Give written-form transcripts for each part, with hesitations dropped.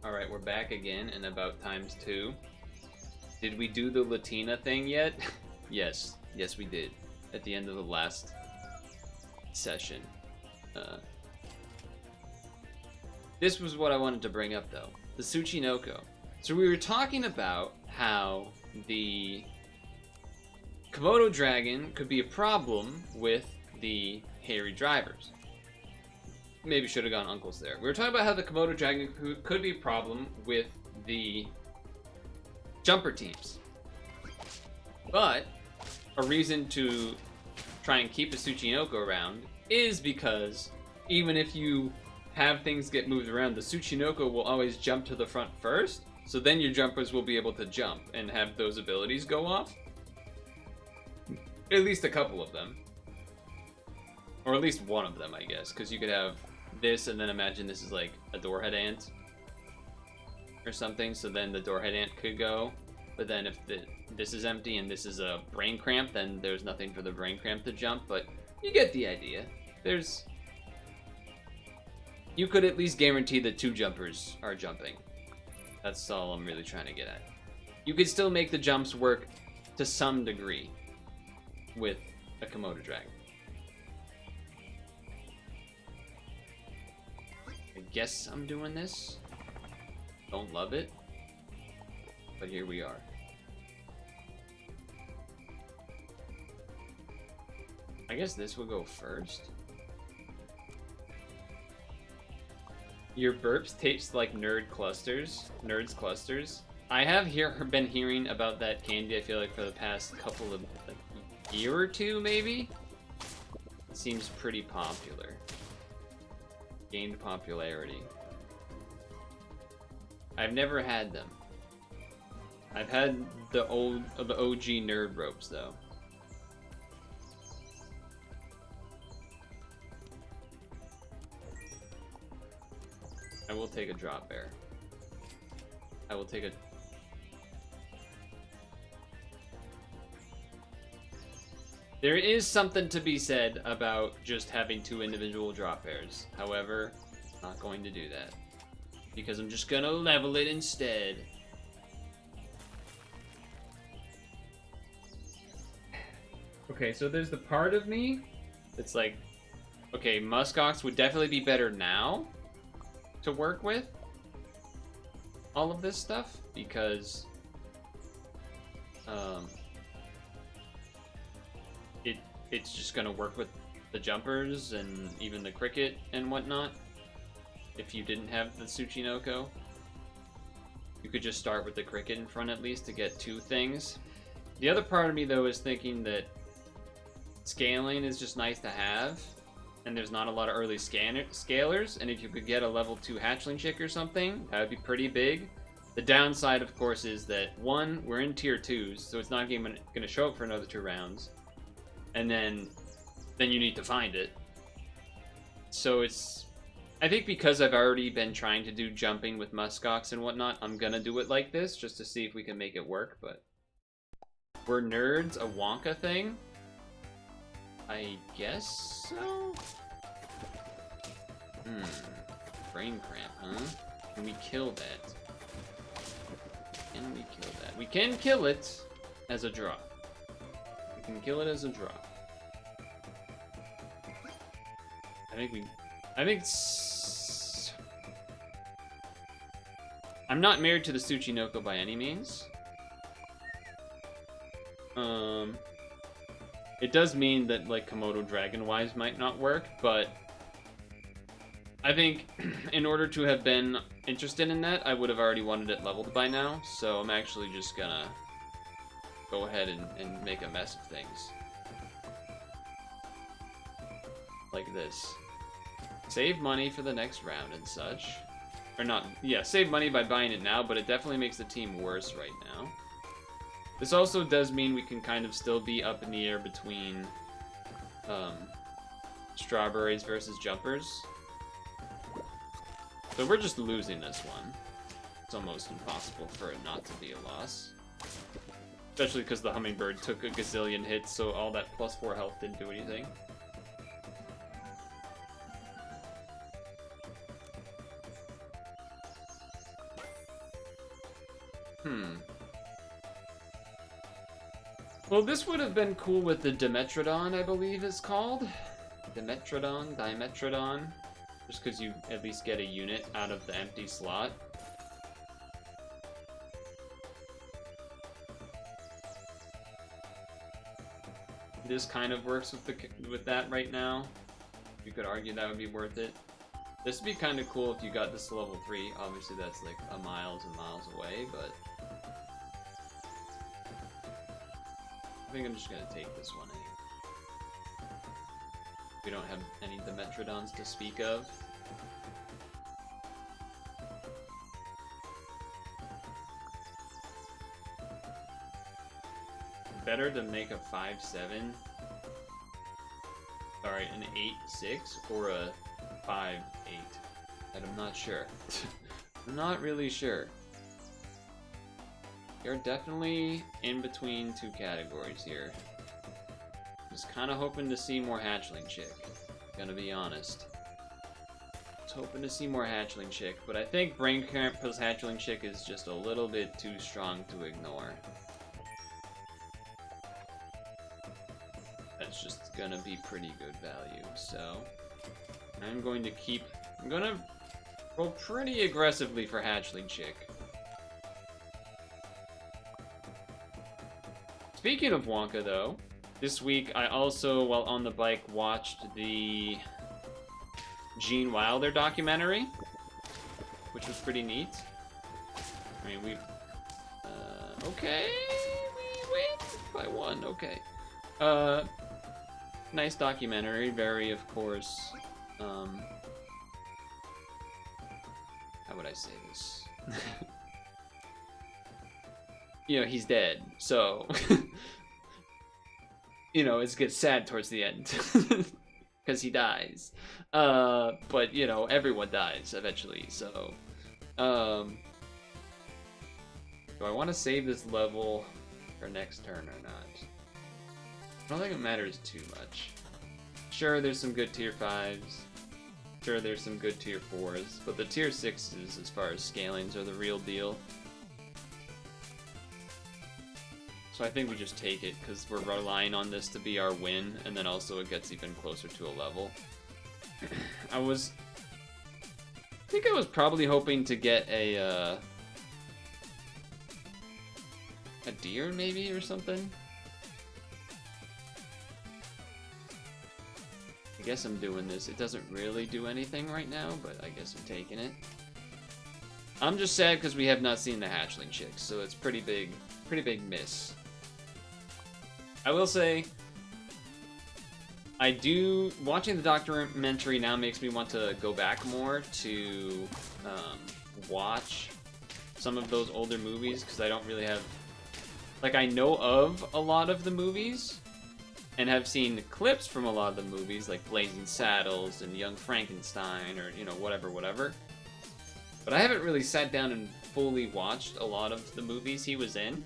Alright, we're back again in about ×2. Did we do the Latina thing yet? Yes. Yes, we did. At the end of the last session. This was what I wanted to bring up, though. The Tsuchinoko. So we were talking about how the Komodo dragon could be a problem with the hairy drivers. Maybe should have gone uncles there. We were talking about how the Komodo dragon could be a problem with the jumper teams. But a reason to try and keep the Tsuchinoko around is because even if you have things get moved around, the Tsuchinoko will always jump to the front first, so then your jumpers will be able to jump and have those abilities go off. At least a couple of them. Or at least one of them, I guess, because you could have this and then imagine this is like a doorhead ant or something, so then the doorhead ant could go. But then if this is empty and this is a brain cramp, then there's nothing for the brain cramp to jump, but you get the idea. You could at least guarantee that 2 jumpers are jumping. That's all I'm really trying to get at. You could still make the jumps work to some degree with a Komodo dragon. I guess I'm doing this. Don't love it, but here we are. I guess this will go first. Your burps taste like nerds clusters. I have been hearing about that candy, I feel like, for the past couple of year or two, maybe? It seems pretty popular. Gained popularity. I've never had them. I've had the OG nerd ropes, though. I will take a drop bear. I will take a... There is something to be said about just having 2 individual drop bears. However, I'm not going to do that. Because I'm just gonna level it instead. Okay, so there's the part of me that's like, okay, muskox would definitely be better now to work with all of this stuff, because it's just gonna work with the jumpers and even the cricket and whatnot. If you didn't have the Tsuchinoko, you could just start with the cricket in front at least to get 2 things. The other part of me, though, is thinking that scaling is just nice to have, and there's not a lot of early scalers, and if you could get a level 2 hatchling chick or something, that would be pretty big. The downside, of course, is that 1, we're in tier 2s, so it's not even gonna show up for another 2 rounds, and then you need to find it. So it's... I think because I've already been trying to do jumping with muskox and whatnot, I'm gonna do it like this, just to see if we can make it work, but... Were nerds a Wonka thing? I guess so? Brain cramp, huh? Can we kill that? Can we kill that? We can kill it as a drop. We can kill it as a drop. I'm not married to the Tsuchinoko by any means. It does mean that, like, Komodo dragon-wise might not work, but I think in order to have been interested in that, I would have already wanted it leveled by now, so I'm actually just gonna go ahead and make a mess of things. Like this. Save money for the next round and such. Or not, yeah, save money by buying it now, but it definitely makes the team worse right now. This also does mean we can kind of still be up in the air between strawberries versus jumpers. So we're just losing this one. It's almost impossible for it not to be a loss. Especially because the hummingbird took a gazillion hits, so all that +4 health didn't do anything. Well, this would have been cool with the Dimetrodon, I believe it's called. Dimetrodon. Just because you at least get a unit out of the empty slot. This kind of works with that right now. You could argue that would be worth it. This would be kind of cool if you got this to level 3. Obviously, that's like miles and miles away, but I think I'm just gonna take this one anyway. We don't have any Dimetrodons to speak of. Better to make a 5-7. Sorry, an 8-6 or a 5-8. And I'm not sure. I'm not really sure. You're definitely in between two categories here. Just kind of hoping to see more Hatchling Chick. Gonna be honest. Just hoping to see more Hatchling Chick, but I think Brain Cramp plus Hatchling Chick is just a little bit too strong to ignore. That's just gonna be pretty good value, so I'm gonna roll pretty aggressively for Hatchling Chick. Speaking of Wonka, though, this week I also, while on the bike, watched the Gene Wilder documentary, which was pretty neat. I mean, we've... okay, we win by 1, okay. Nice documentary, very, of course, how would I say this? You know, he's dead, so, you know, it gets sad towards the end, because he dies, but, you know, everyone dies eventually, so, do I want to save this level for next turn or not? I don't think it matters too much. Sure, there's some good tier 5s. Sure, there's some good tier 4s. But the tier 6s, as far as scalings, are the real deal. So I think we just take it, because we're relying on this to be our win, and then also it gets even closer to a level. I think I was probably hoping to get a deer, maybe, or something? I guess I'm doing this. It doesn't really do anything right now, but I guess I'm taking it. I'm just sad because we have not seen the Hatchling Chicks, so it's pretty big miss. I will say, watching the documentary now makes me want to go back more to watch some of those older movies, because I don't really have, like, I know of a lot of the movies, and have seen clips from a lot of the movies, like Blazing Saddles and Young Frankenstein, or, you know, whatever. But I haven't really sat down and fully watched a lot of the movies he was in.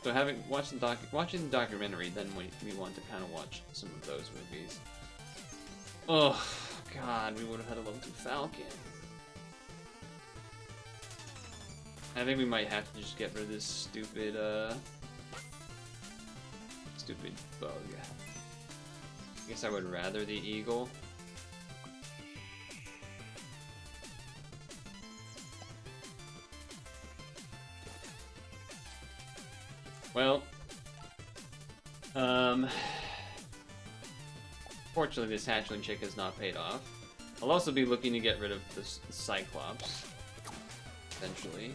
So watching the documentary, then we want to kind of watch some of those movies. Oh, God, we would have had a level 2 Falcon. I think we might have to just get rid of this stupid bug. I guess I would rather the eagle. Well, fortunately this Hatchling Chick has not paid off. I'll also be looking to get rid of the Cyclops eventually.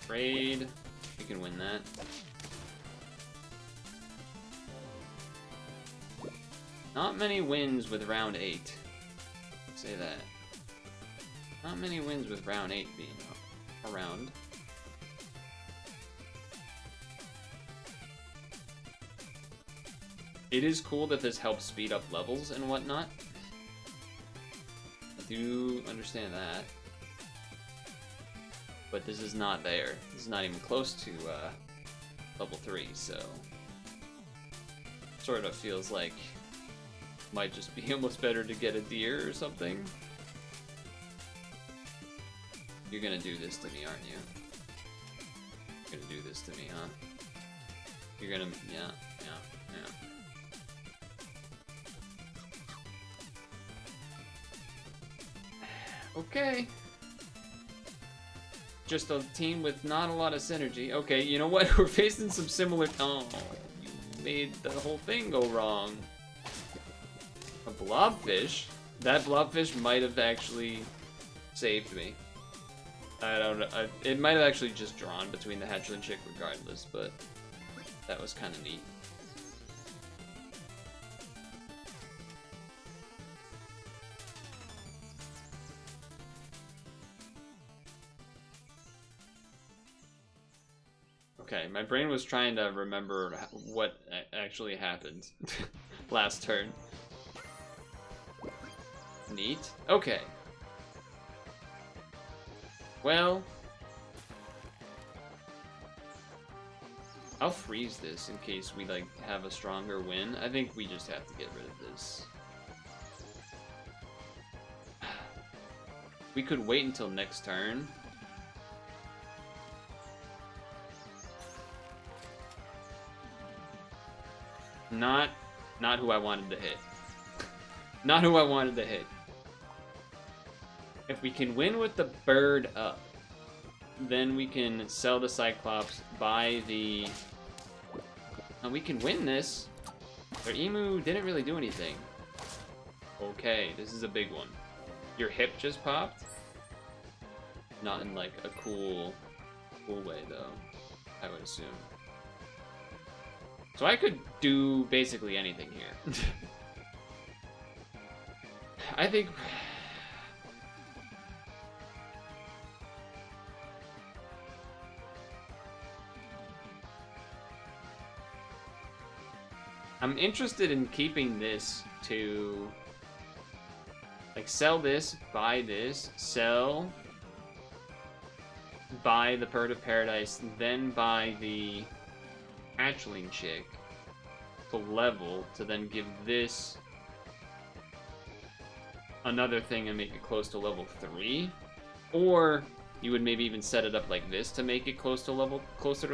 Trade. We can win that. Not many wins with round 8. Say that. Not many wins with round 8 being around. It is cool that this helps speed up levels and whatnot. I do understand that. But this is not there. This is not even close to level 3, so sort of feels like might just be almost better to get a deer or something. You're gonna do this to me, aren't you? You're gonna do this to me, huh? You're gonna, yeah. Okay. Just a team with not a lot of synergy. Okay, you know what? We're facing some similar... Oh, you made the whole thing go wrong. A blobfish? That blobfish might have actually saved me. I don't know. It might have actually just drawn between the hatchling chick regardless, but that was kind of neat. Okay, my brain was trying to remember what actually happened last turn. Neat. Okay. Well, I'll freeze this in case we like have a stronger win. I think we just have to get rid of this. We could wait until next turn. Not who I wanted to hit. Not who I wanted to hit. If we can win with the bird up, then we can sell the Cyclops, buy the... And we can win this. Their emu didn't really do anything. Okay, this is a big one. Your hip just popped? Not in like a cool way though, I would assume. So I could do basically anything here. I think... I'm interested in keeping this to... Like, sell this, buy this, sell... Buy the Bird of Paradise, then buy the hatchling chick to level, to then give this another thing and make it close to level 3. Or you would maybe even set it up like this to make it closer to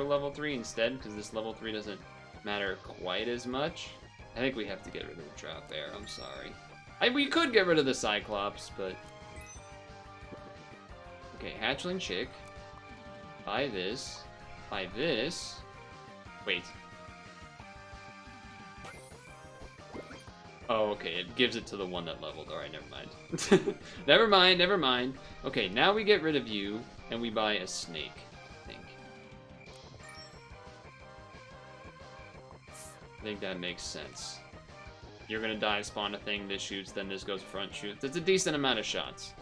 level 3 instead, because this level 3 doesn't matter quite as much. I think we have to get rid of the Trout Bear, I'm sorry. We could get rid of the Cyclops, but... Okay, hatchling chick. Buy this. Buy this. Wait. Oh, okay, it gives it to the one that leveled. Alright, never mind. Never mind. Okay, now we get rid of you, and we buy a snake, I think. I think that makes sense. You're gonna dive, spawn a thing, this shoots, then this goes front shoots. It's a decent amount of shots.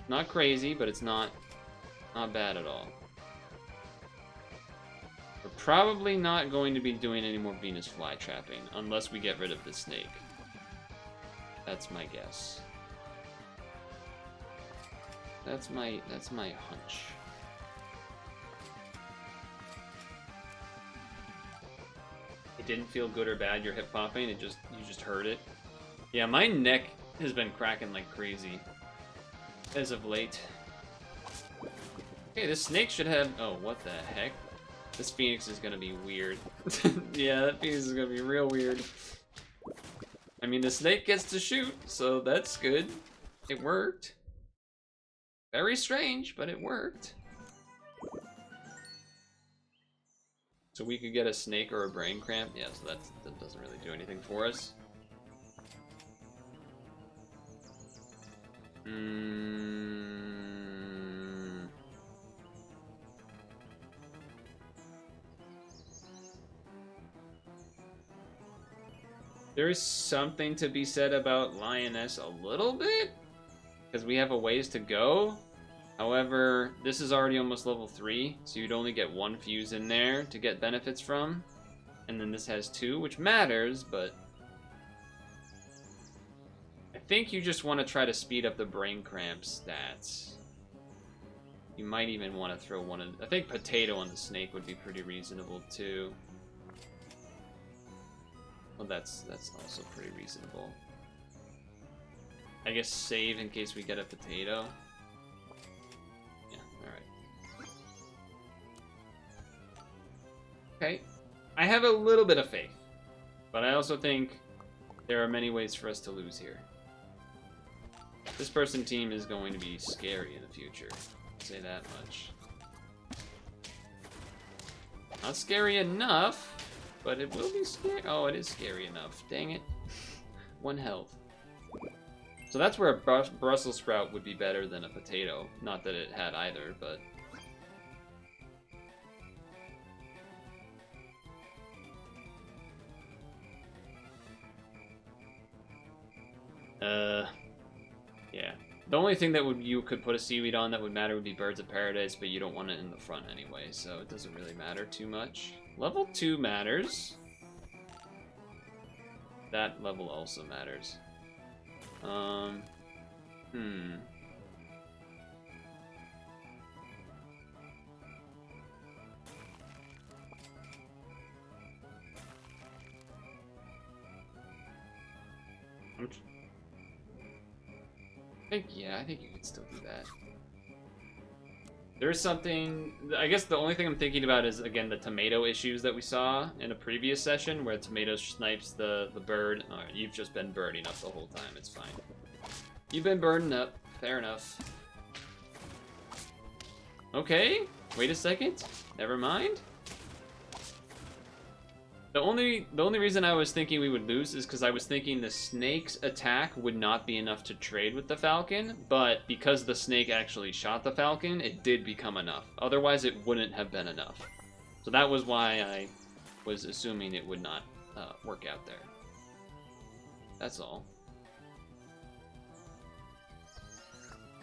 Not crazy, but it's not bad at all. We're probably not going to be doing any more Venus flytrapping unless we get rid of the snake. That's my guess. That's my hunch. It didn't feel good or bad, your hip popping, you just heard it. Yeah, my neck has been cracking like crazy as of late. Okay, this snake should have... Oh, what the heck? This Phoenix is gonna be weird. Yeah, that Phoenix is gonna be real weird. I mean, the snake gets to shoot, so that's good. It worked. Very strange, but it worked. So we could get a snake or a brain cramp. Yeah, so that doesn't really do anything for us. There is something to be said about Lioness a little bit, because we have a ways to go. However, this is already almost level 3, so you'd only get 1 fuse in there to get benefits from. And then this has 2, which matters, but... I think you just want to try to speed up the brain cramp stats. You might even want to throw one in... I think Potato on the snake would be pretty reasonable, too. Well, that's also pretty reasonable. I guess save in case we get a Potato. Okay. I have a little bit of faith. But I also think there are many ways for us to lose here. This person team is going to be scary in the future. I'll say that much. Not scary enough, but it will be scary. Oh, it is scary enough. Dang it. 1 health. So that's where a Brussels sprout would be better than a potato. Not that it had either, but... Yeah. The only thing that you could put a seaweed on that would matter would be Birds of Paradise, but you don't want it in the front anyway, so it doesn't really matter too much. Level 2 matters. That level also matters. I think you could still do that. There's something... I guess the only thing I'm thinking about is, again, the tomato issues that we saw in a previous session, where tomato snipes the bird. Alright, you've just been birding up the whole time. It's fine. You've been birding up. Fair enough. Okay. Wait a second. Never mind. The only reason I was thinking we would lose is because I was thinking the snake's attack would not be enough to trade with the falcon, but because the snake actually shot the falcon, it did become enough. Otherwise, it wouldn't have been enough. So that was why I was assuming it would not work out there. That's all.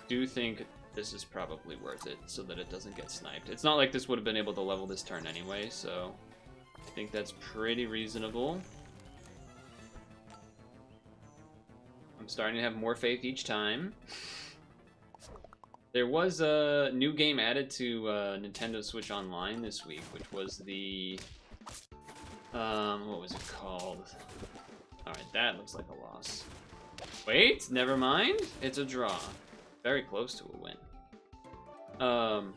Do think this is probably worth it so that it doesn't get sniped. It's not like this would have been able to level this turn anyway, so... I think that's pretty reasonable. I'm starting to have more faith each time. There was a new game added to Nintendo Switch Online this week, which was the... what was it called? Alright, that looks like a loss. Wait, never mind. It's a draw. Very close to a win.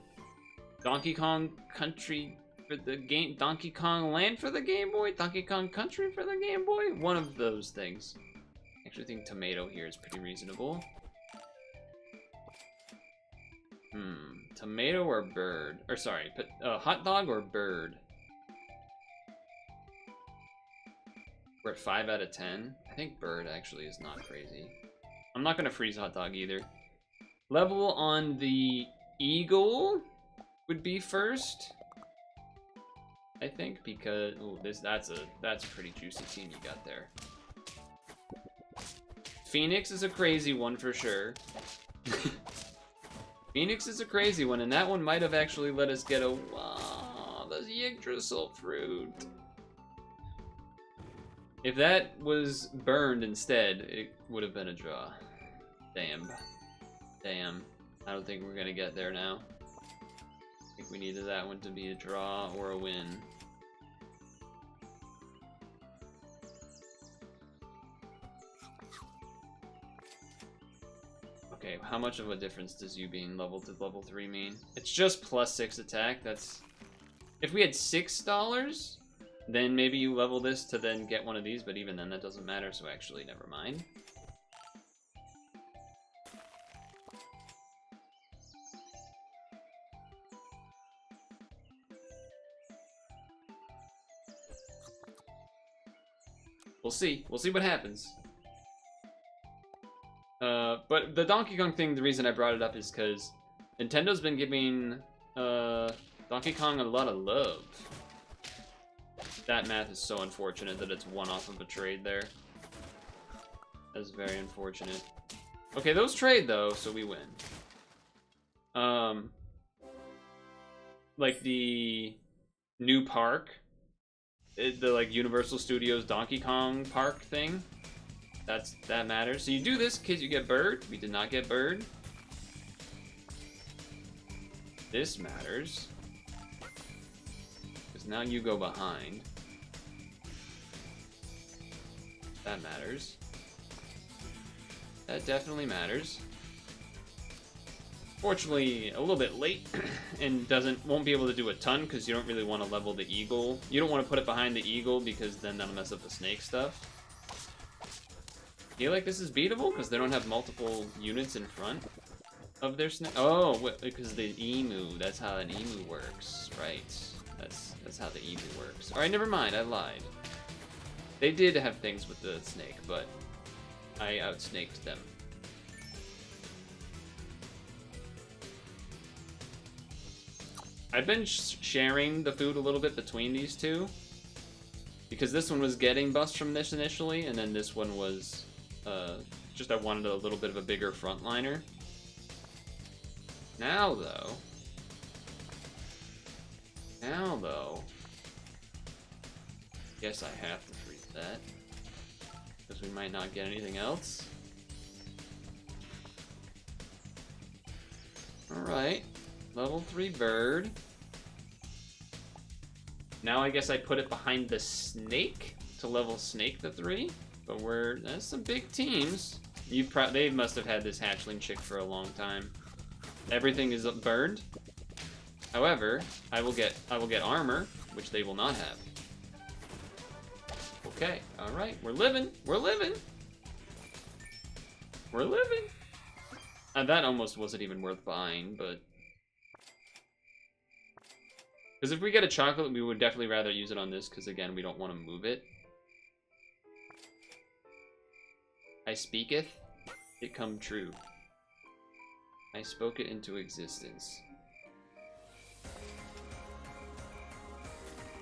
Donkey Kong Country... for the game, Donkey Kong Land for the Game Boy, Donkey Kong Country for the Game Boy, one of those things. I actually think tomato here is pretty reasonable. Tomato or bird? Or sorry, hot dog or bird? We're at 5 out of 10. I think bird actually is not crazy. I'm not gonna freeze hot dog either. Level on the eagle would be first. I think because that's a pretty juicy team you got there. Phoenix is a crazy one for sure. Phoenix is a crazy one, and that one might have actually let us get a wow, the Yggdrasil fruit. If that was burned instead, it would have been a draw. Damn. I don't think we're gonna get there now. I think we needed that one to be a draw or a win. Okay, how much of a difference does you being level to level 3 mean? It's just +6 attack. That's... If we had $6, then maybe you level this to then get one of these, but even then that doesn't matter, so actually never mind. We'll see. We'll see what happens. But the Donkey Kong thing, the reason I brought it up is because Nintendo's been giving Donkey Kong a lot of love. That math is so unfortunate that it's one off of a trade there. That's very unfortunate. Okay, those trade though, so we win. Like the new park, the like Universal Studios Donkey Kong Park thing. That matters. So you do this because you get bird. We did not get bird. This matters because now you go behind. That matters. That definitely matters. Fortunately, a little bit late, and won't be able to do a ton because you don't really want to level the eagle. You don't want to put it behind the eagle because then that'll mess up the snake stuff. Feel like this is beatable because they don't have multiple units in front of their snake. Oh, because the emu. That's how an emu works, right? That's how the emu works. All right, never mind. I lied. They did have things with the snake, but I outsnaked them. I've been sharing the food a little bit between these two because this one was getting bust from this initially, and then this one was just I wanted a little bit of a bigger frontliner. Now though, guess I have to freeze that because we might not get anything else. All right. Level 3 bird. Now I guess I put it behind the snake to level snake to 3. But that's some big teams. They must have had this hatchling chick for a long time. Everything is burned. However, I will get armor, which they will not have. Okay, all right, we're living. That almost wasn't even worth buying, but. Because if we get a chocolate, we would definitely rather use it on this, because again, we don't want to move it. I speaketh, it come true. I spoke it into existence.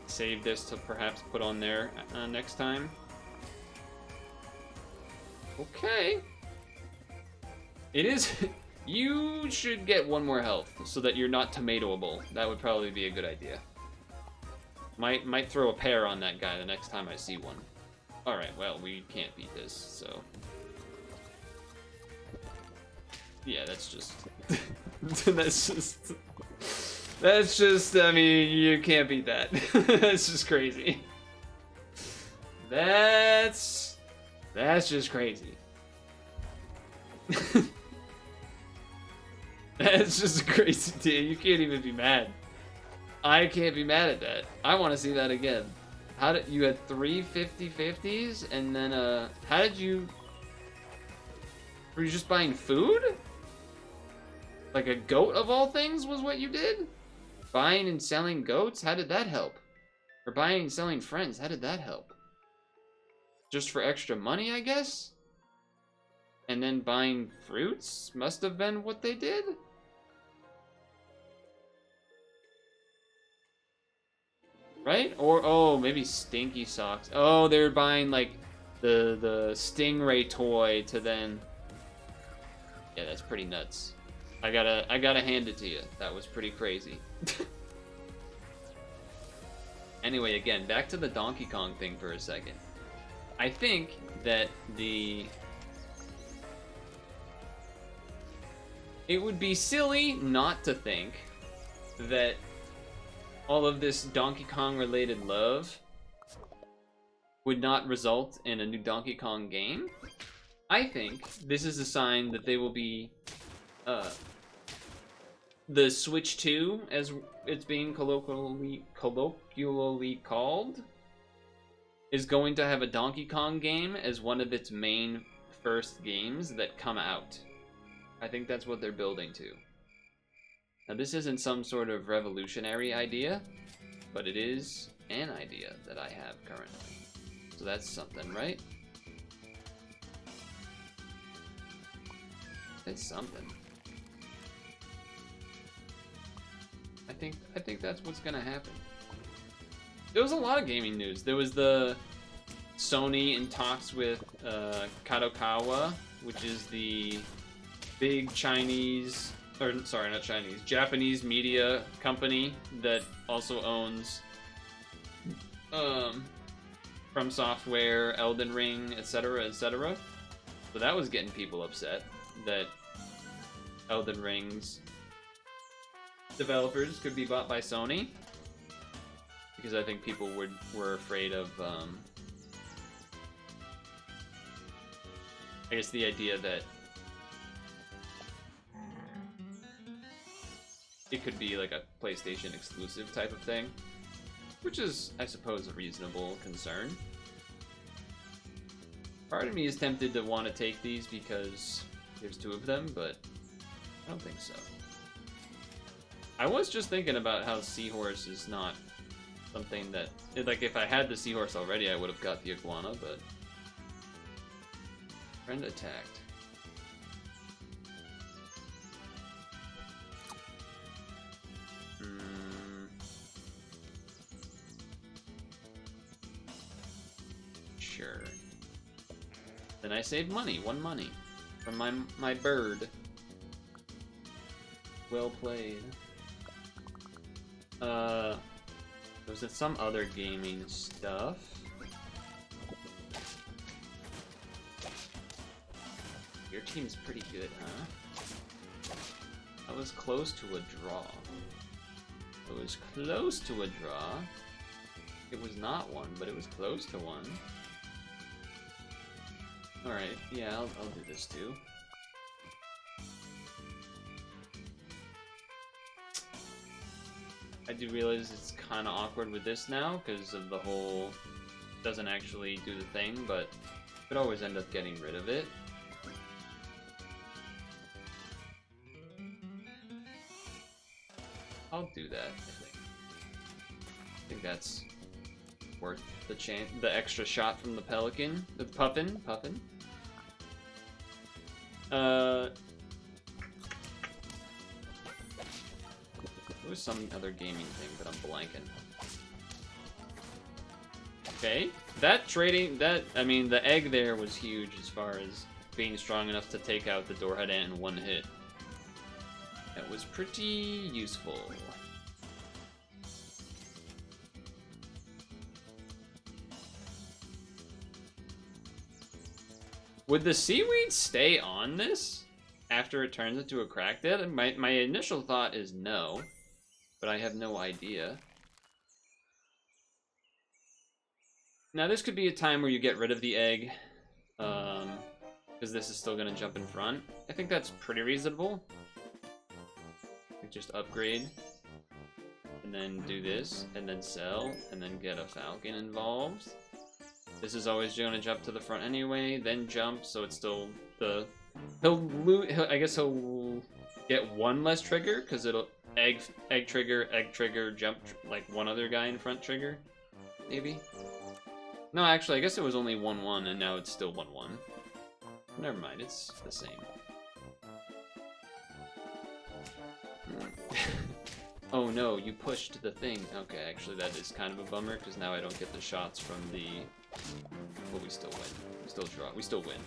Save this to perhaps put on there next time. Okay. It is... You should get 1 more health so that you're not tomatoable. That would probably be a good idea. Might throw a pear on that guy the next time I see one. Alright, well, we can't beat this, so... Yeah, that's just... That's just, I mean, you can't beat that. That's just crazy. That's just crazy. That's just a crazy deal. You can't even be mad. I can't be mad at that. I want to see that again. How did you had 3 50/50s and then how did you? Were you just buying food? Like a goat of all things was what you did? Buying and selling goats? How did that help? Or buying and selling friends? How did that help? Just for extra money, I guess? And then buying fruits must have been what they did? Right? Or, oh, maybe stinky socks. Oh, they were buying, like, the stingray toy to then... Yeah, that's pretty nuts. I gotta hand it to you. That was pretty crazy. Anyway, again, back to the Donkey Kong thing for a second. I think that it would be silly not to think that all of this Donkey Kong related love would not result in a new Donkey Kong game. I think this is a sign that they will be the Switch 2, as it's being colloquially called, is going to have a Donkey Kong game as one of its main first games that come out. I think that's what they're building to. Now, this isn't some sort of revolutionary idea, but it is an idea that I have currently. So that's something, right? It's something. I think that's what's gonna happen. There was a lot of gaming news. There was the Sony in talks with Kadokawa, which is the big Chinese, or sorry, not Chinese, Japanese media company that also owns From Software, Elden Ring, etc., etc. So that was getting people upset that Elden Ring's developers could be bought by Sony, because I think people were afraid of I guess the idea that it could be like a PlayStation exclusive type of thing, which is, I suppose, a reasonable concern. Part of me is tempted to want to take these because there's 2 of them, but I don't think so. I was just thinking about how Seahorse is not something that, like, if I had the Seahorse already, I would have got the Iguana, but friend attacked. Sure. Then I save money, 1 money from my bird. Well played. Was it some other gaming stuff? Your team's pretty good, huh? I was close to a draw. It was close to a draw. It was not one, but it was close to one. Alright, yeah, I'll do this too. I do realize it's kind of awkward with this now because of the whole doesn't actually do the thing, but could always end up getting rid of it. I'll do that, I think. I think that's worth the extra shot from the pelican, the puffin. There was some other gaming thing, but I'm blanking. Okay, I mean, the egg there was huge as far as being strong enough to take out the Doorhead Ant in 1 hit. That was pretty useful. Would the seaweed stay on this after it turns into a cracked egg? My initial thought is no, but I have no idea. Now this could be a time where you get rid of the egg, because this is still gonna jump in front. I think that's pretty reasonable. Just upgrade, and then do this, and then sell, and then get a falcon involved. This is always going to jump to the front anyway, then jump, so it's still the... I guess he'll get 1 less trigger, because it'll egg trigger, jump, like 1 other guy in front trigger, maybe? No, actually, I guess it was only 1-1, and now it's still 1-1. Never mind, it's the same. Oh no, you pushed the thing. Okay, actually that is kind of a bummer, because now I don't get the shots from the... But we still win. We still draw. We still win.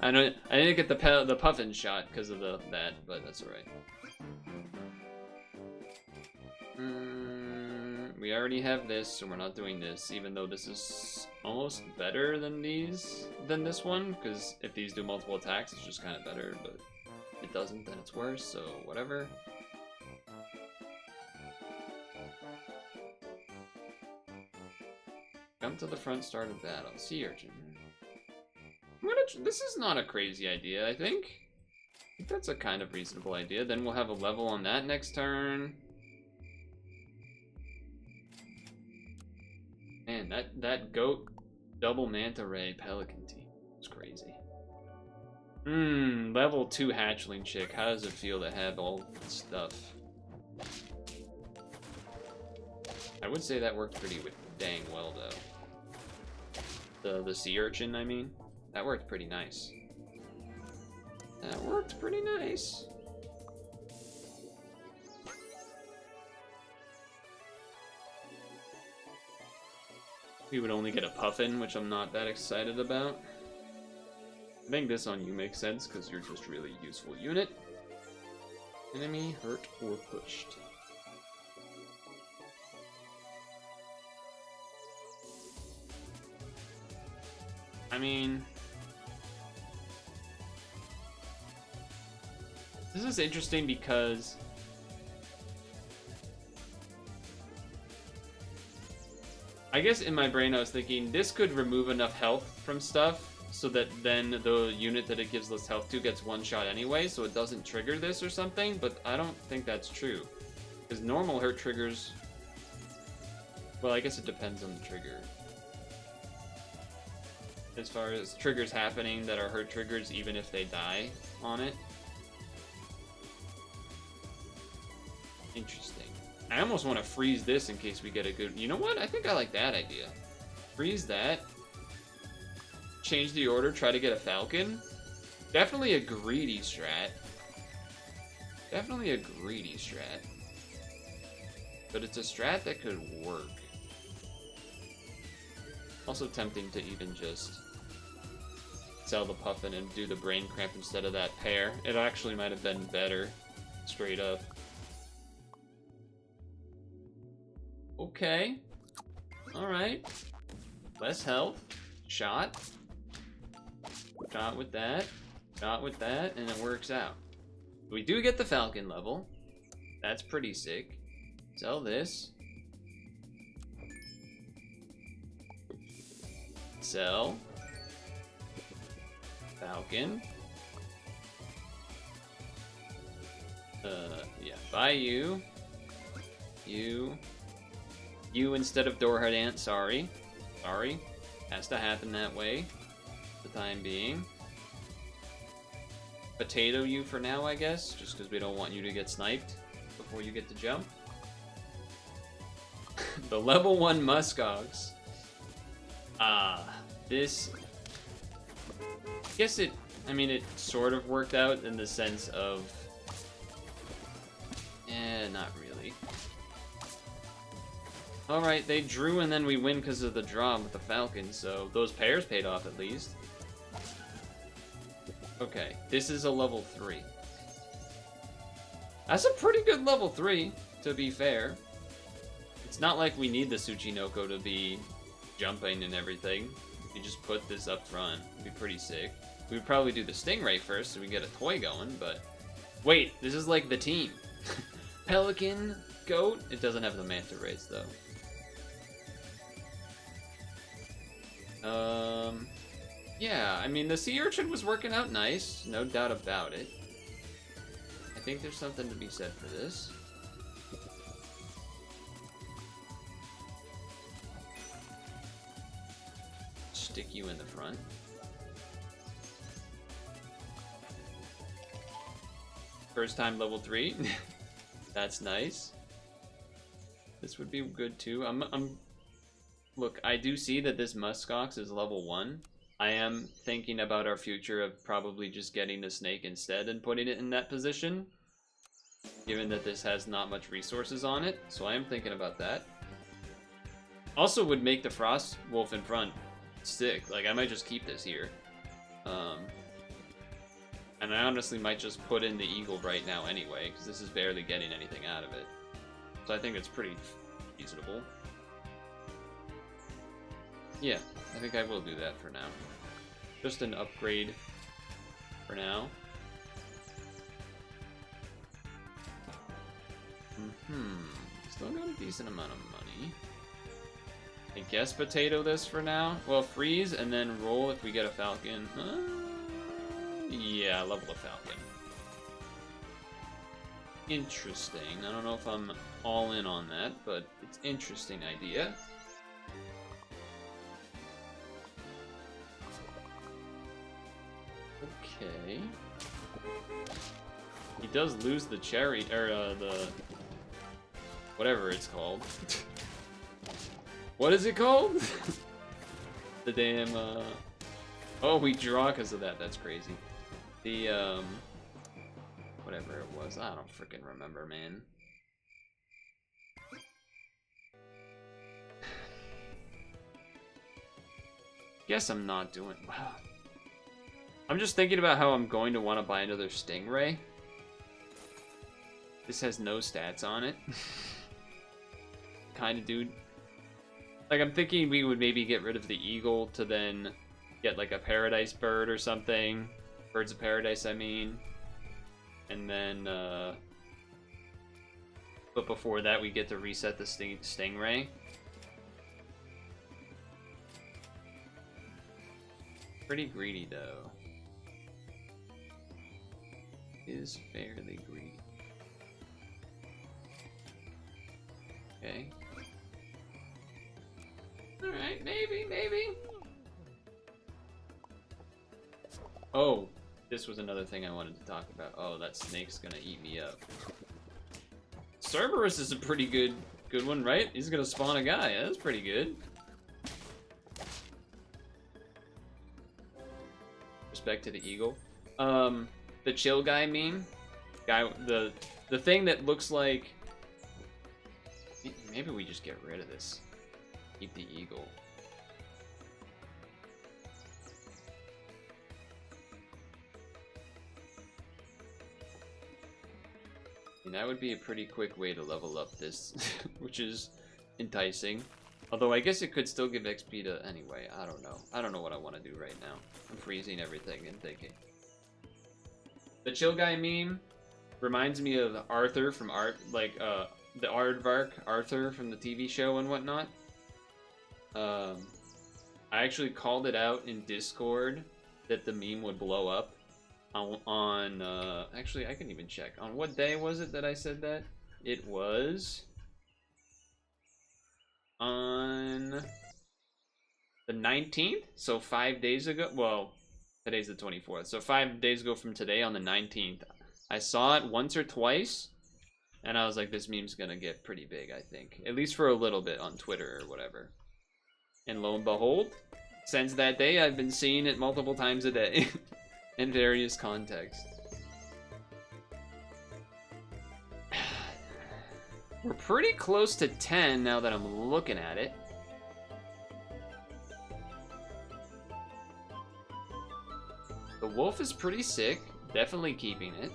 I didn't get the puffin shot because of that, but that's alright. We already have this, so we're not doing this, even though this is almost better than this one, because if these do multiple attacks, it's just kind of better, but if it doesn't, then it's worse, so whatever. Come to the front, start of battle. Sea urchin. This is not a crazy idea, I think. That's a kind of reasonable idea. Then we'll have a level on that next turn. Man, that goat double manta ray pelican team is crazy. Level 2 hatchling chick. How does it feel to have all that stuff? I would say that worked pretty dang well though. The sea urchin, I mean, that worked pretty nice. That worked pretty nice. We would only get a puffin, which I'm not that excited about. I think this on you makes sense, because you're just really useful unit. Enemy hurt or pushed. I mean... This is interesting because... I guess in my brain I was thinking this could remove enough health from stuff so that then the unit that it gives less health to gets one shot anyway, so it doesn't trigger this or something, but I don't think that's true. Because normal hurt triggers... Well, I guess it depends on the trigger. As far as triggers happening that are hurt triggers, even if they die on it. Interesting. I almost want to freeze this in case we get a good... You know what? I think I like that idea. Freeze that. Change the order, try to get a falcon. Definitely a greedy strat. Definitely a greedy strat. But it's a strat that could work. Also tempting to even just sell the puffin and do the brain cramp instead of that pair. It actually might have been better, straight up. Okay. Alright. Less health. Shot. Shot with that. Shot with that, and it works out. We do get the falcon level. That's pretty sick. Sell this. Sell. Falcon. Yeah, buy you. You instead of Doorhead Ant, sorry. Sorry. Has to happen that way. For the time being. Potato you for now, I guess, just because we don't want you to get sniped before you get to jump. The level 1 muskox. This... I guess it... I mean, it sort of worked out in the sense of... not really. Alright, they drew and then we win because of the draw with the Falcon, so those pairs paid off at least. Okay, this is a level 3. That's a pretty good level 3, to be fair. It's not like we need the Tsuchinoko to be jumping and everything. You just put this up front. It'd be pretty sick. We would probably do the Stingray first so we get a toy going, but... Wait, this is like the team. Pelican, Goat. It doesn't have the Manta Rays, though. Yeah, I mean, the Sea Urchin was working out nice. No doubt about it. I think there's something to be said for this. Stick you in the front. First time level 3. That's nice. This would be good too. Look, I do see that this Muskox is level 1. I am thinking about our future of probably just getting the snake instead and putting it in that position, given that this has not much resources on it. So I am thinking about that. Also would make the Frost Wolf in front sick. Like, I might just keep this here. And I honestly might just put in the Eagle right now anyway, because this is barely getting anything out of it. So I think it's pretty feasible. Yeah, I think I will do that for now. Just an upgrade for now. Still got a decent amount of money. I guess potato this for now. Well, freeze and then roll if we get a Falcon. Yeah, level a Falcon. Interesting. I don't know if I'm all in on that, but it's an interesting idea. Okay. He does lose the cherry, or the... whatever it's called. What is it called? The damn, Oh, we draw because of that. That's crazy. The, whatever it was. I don't freaking remember, man. Guess I'm not doing... Wow. I'm just thinking about how I'm going to want to buy another Stingray. This has no stats on it. Kinda, dude. Like, I'm thinking we would maybe get rid of the Eagle to then get, like, a Paradise Bird or something. Birds of Paradise, I mean. And then, but before that, we get to reset the Stingray. Pretty greedy, though. Is fairly greedy. Okay. Alright, maybe. Oh, this was another thing I wanted to talk about. Oh, that snake's gonna eat me up. Cerberus is a pretty good one, right? He's gonna spawn a guy. That's pretty good. Respect to the eagle. The chill guy meme. The thing that looks like... Maybe we just get rid of this. Keep the eagle. And that would be a pretty quick way to level up this, which is enticing. Although I guess it could still give XP to... Anyway, I don't know. I don't know what I want to do right now. I'm freezing everything and thinking. The chill guy meme reminds me of Arthur from the Aardvark Arthur from the TV show and whatnot. I actually called it out in Discord that the meme would blow up on actually I can even check. On what day was it that I said that? It was on the 19th, so 5 days ago. Well, today's the 24th, so 5 days ago from today on the 19th. I saw it once or twice, and I was like, this meme's gonna get pretty big, I think. At least for a little bit on Twitter or whatever. And lo and behold, since that day, I've been seeing it multiple times a day in various contexts. We're pretty close to 10 now that I'm looking at it. The wolf is pretty sick. Definitely keeping it.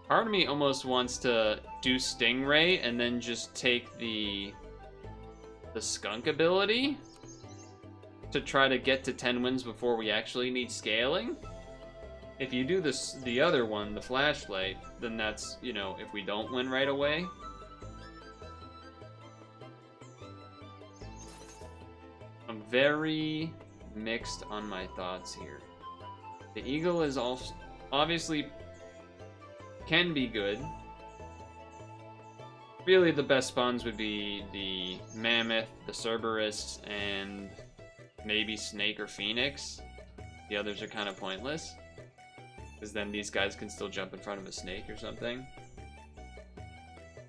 Part of me almost wants to do Stingray and then just take the skunk ability to try to get to 10 wins before we actually need scaling. If you do the other one, the flashlight, then that's, you know, if we don't win right away. I'm very mixed on my thoughts here. The eagle is also obviously can be good. Really, the best spawns would be the mammoth, the Cerberus, and maybe snake or phoenix. The others are kind of pointless, because then these guys can still jump in front of a snake or something.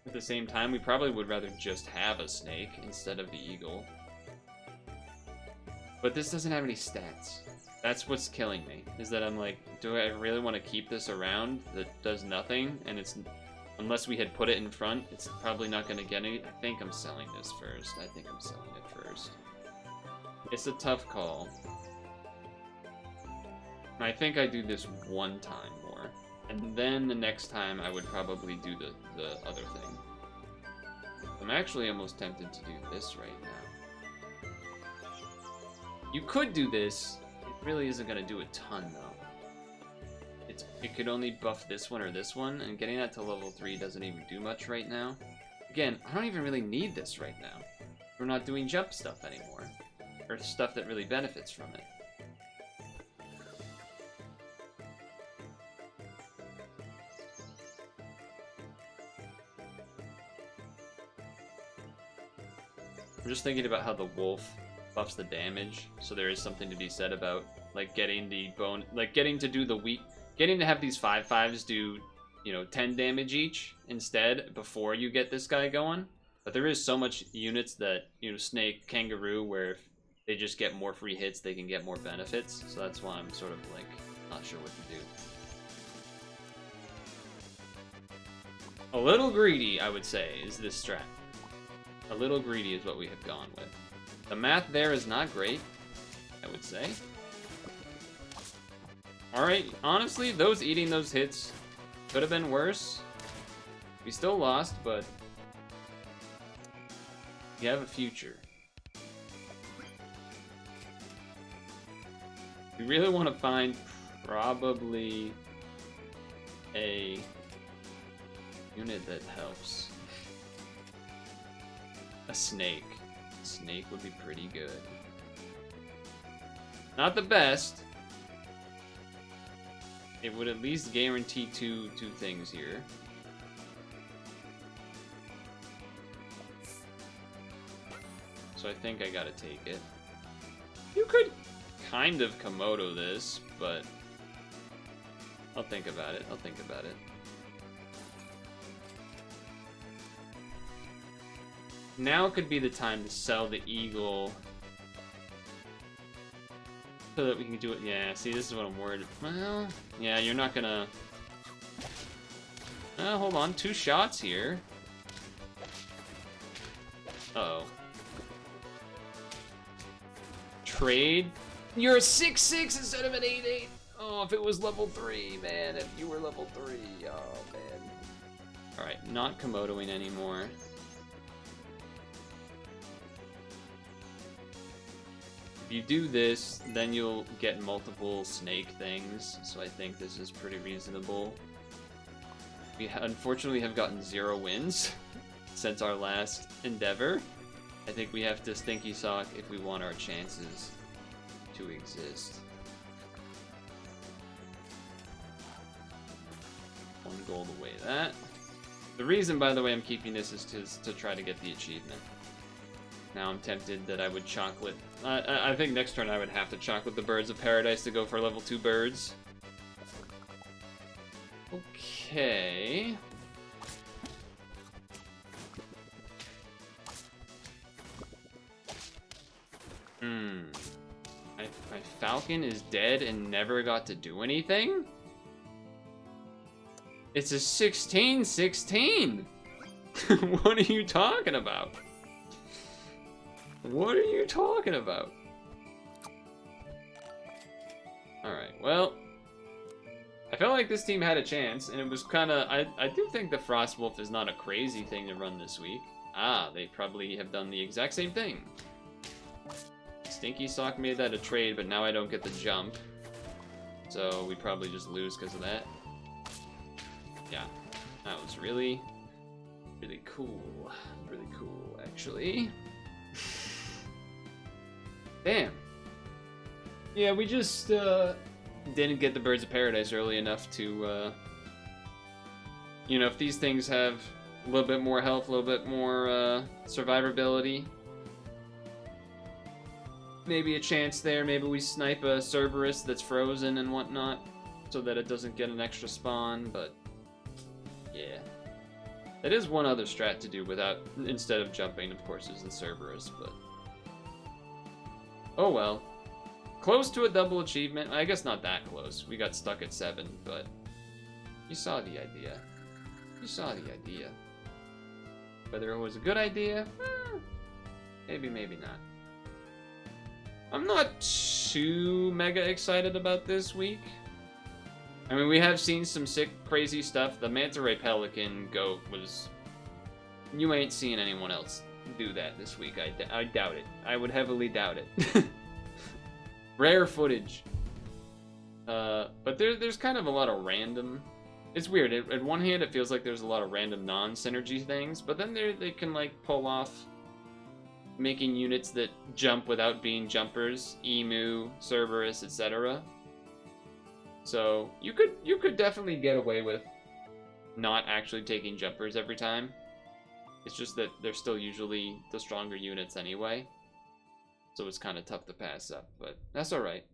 At the same time, we probably would rather just have a snake instead of the eagle. But this doesn't have any stats. That's what's killing me, is that I'm like, do I really want to keep this around that does nothing? And it's, unless we had put it in front, it's probably not going to get any. I think I'm selling this first. It's a tough call. I think I do this one time more. And then the next time I would probably do the other thing. I'm actually almost tempted to do this right now. You could do this. It really isn't going to do a ton, though. It could only buff this one or this one, and getting that to level 3 doesn't even do much right now. Again, I don't even really need this right now. We're not doing jump stuff anymore. Or stuff that really benefits from it. I'm just thinking about how the wolf buffs the damage, so there is something to be said about like getting the bone, like getting to do the weak, getting to have these 5/5s do, you know, 10 damage each instead before you get this guy going. But there is so much units that, you know, snake, kangaroo, where if they just get more free hits, they can get more benefits. So that's why I'm sort of like not sure what to do. A little greedy, I would say, is this strat. A little greedy is what we have gone with. The math there is not great, I would say. Alright, honestly, eating those hits could have been worse. We still lost, but we have a future. We really want to find probably a unit that helps. A snake. Snake would be pretty good. Not the best. It would at least guarantee two things here. So I think I gotta take it. You could kind of Komodo this, but I'll think about it. I'll think about it. Now could be the time to sell the eagle so that we can do it. Yeah, see, this is what I'm worried. Well, yeah, you're not gonna. Hold on, 2 shots here. Uh-oh. Trade. You're a 6-6 instead of an 8-8. Oh, if it was level 3, man. If you were level 3. Oh, man. Alright, not Komodoing anymore. If you do this, then you'll get multiple snake things, so I think this is pretty reasonable. We unfortunately have gotten 0 wins since our last endeavor. I think we have to Stinky Sock if we want our chances to exist. 1 gold away that. The reason, by the way, I'm keeping this is to try to get the achievement. Now I'm tempted that I would chocolate. I think next turn I would have to chocolate the Birds of Paradise to go for level 2 birds. Okay. My falcon is dead and never got to do anything? It's a 16-16! What are you talking about? What are you talking about? Alright, well, I felt like this team had a chance, and it was kind of... I do think the Frostwolf is not a crazy thing to run this week. Ah, they probably have done the exact same thing. Stinky Sock made that a trade, but now I don't get the jump. So we probably just lose because of that. Yeah, that was really, really cool. Really cool, actually. Damn. Yeah, we just didn't get the Birds of Paradise early enough to, you know, if these things have a little bit more health, a little bit more survivability, maybe a chance there. Maybe we snipe a Cerberus that's frozen and whatnot so that it doesn't get an extra spawn, but yeah. That is one other strat to do without, instead of jumping, of course, is the Cerberus, but oh well. Close to a double achievement. I guess not that close. We got stuck at 7, but you saw the idea. You saw the idea. Whether it was a good idea? Maybe, maybe not. I'm not too mega excited about this week. I mean, we have seen some sick, crazy stuff. The Manta Ray Pelican goat was... You ain't seeing anyone else do that this week. I doubt it. I would heavily doubt it. Rare footage. But there's kind of a lot of random... It's weird. At one hand, it feels like there's a lot of random non-synergy things, but then they can, like, pull off making units that jump without being jumpers. Emu, Cerberus, etc. So, you could definitely get away with not actually taking jumpers every time. It's just that they're still usually the stronger units anyway. So it's kind of tough to pass up, but that's alright.